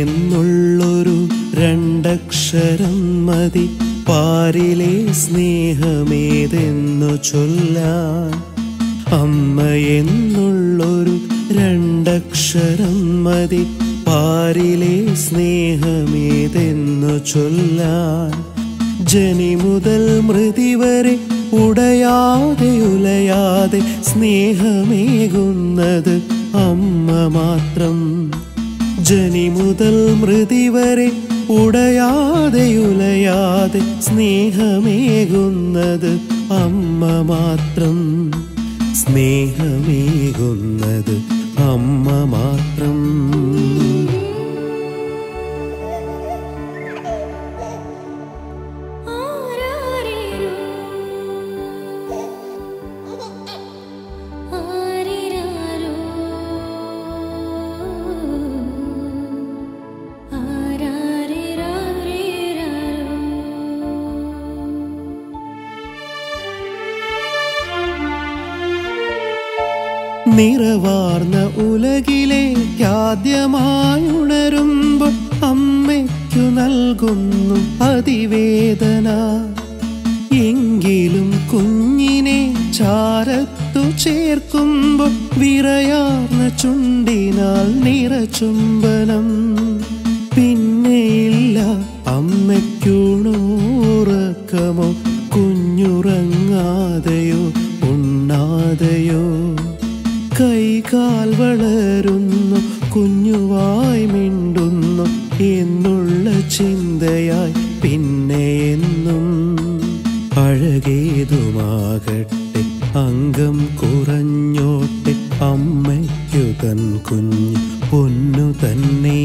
എന്നുള്ളൊരു രണ്ടക്ഷരം മതി പാരിലെ സ്നേഹമേതെന്നു ചൊല്ലാൻ. അമ്മ എന്നുള്ളൊരു രണ്ടക്ഷരം മതി പാരിലെ സ്നേഹമേതെന്നു ചൊല്ലാൻ. ജനി മുതൽ മൃതി വരെ ഉടയാതെ ഉലയാതെ സ്നേഹമേകുന്നത് അമ്മ മാത്രം. ജനി മുതൽ മൃതി വരെ ഉടയാതെ ഉലയാതെ സ്നേഹമേകുന്നത് അമ്മ മാത്രം. സ്നേഹമേകുന്നത് അമ്മ മാത്രം. നിറവാർന്ന ഉലകിലേക്കാദ്യമായുണരുമ്പോൾ അമ്മയ്ക്കു നൽകുന്നു അതിവേദന. എങ്കിലും കുഞ്ഞിനെ ചാരത്തു ചേർക്കുമ്പോൾ വിറയാർന്ന ചുണ്ടിനാൽ നിറചുംബനം. പിന്നെയില്ല അമ്മയ്ക്കുണോറക്കമോ, കുഞ്ഞുറങ്ങാതെയോ ഉണ്ണാതെയോ. കൈകാൽ വളരുന്നു, കുഞ്ഞുവായി മിണ്ടുന്നു എന്നുള്ള ചിന്തയായി പിന്നെ എന്നും. അഴകേതുമാകട്ടെ അംഗം കുറഞ്ഞോട്ടെ അമ്മയ്ക്കു തൻ കുഞ്ഞ് പൊന്നു തന്നെ.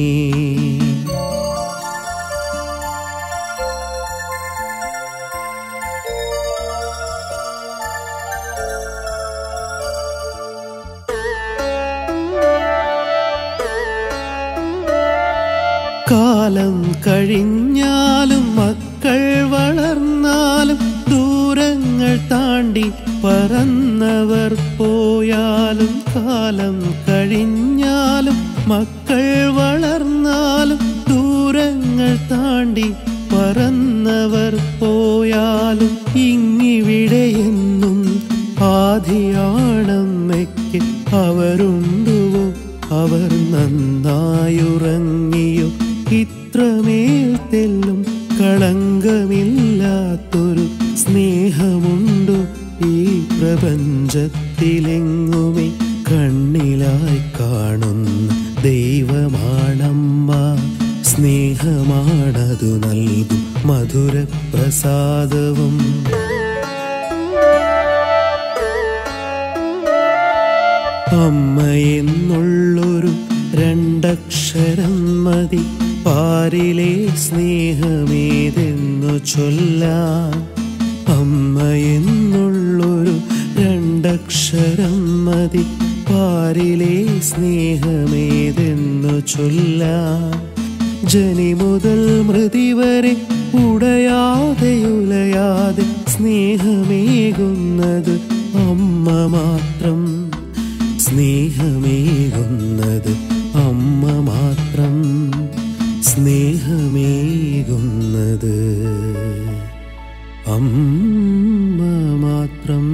കാലം കഴിഞ്ഞാലും മക്കൾ വളർന്നാലും ദൂരങ്ങൾ താണ്ടി പറന്നവർ പോയാലും. കാലം കഴിഞ്ഞാലും മക്കൾ വളർന്നാലും ദൂരങ്ങൾ താണ്ടി പറന്നവർ പോയാലും. ഇങ്ങിവിടെയെന്നും ആദിയാണമ്മയ്ക്ക് അവരുണ്ടുവോ, അവർ നന്നായുറങ്ങിയോ. ഇത്രമേൽ തെല്ലും കളങ്കമില്ലാത്തൊരു സ്നേഹമുണ്ടു ഈ പ്രപഞ്ചത്തിലെങ്ങുമേ. കണ്ണിലായി കാണുന്ന ദൈവമാണമ്മ, സ്നേഹമാണതു നൽകും മധുരപ്രസാദവും. അമ്മ എന്നുള്ളൊരു രണ്ടക്ഷരം മതി പാരിലെ സ്നേഹമേതെന്നു ചൊല്ലാൻ. അമ്മ എന്നുള്ളൊരു രണ്ടക്ഷരം മതി പാരിലെ സ്നേഹമേതെന്നു ചൊല്ലാൻ. ജനി മുതൽ മൃതി വരെ ഉടയാതെ ഉലയാതെ സ്നേഹമേകുന്നത് അമ്മ മാത്രം. സ്നേഹമേകുന്നത് അമ്മ മാത്രം. സ്നേഹമേകുന്നത് അമ്മ മാത്രം.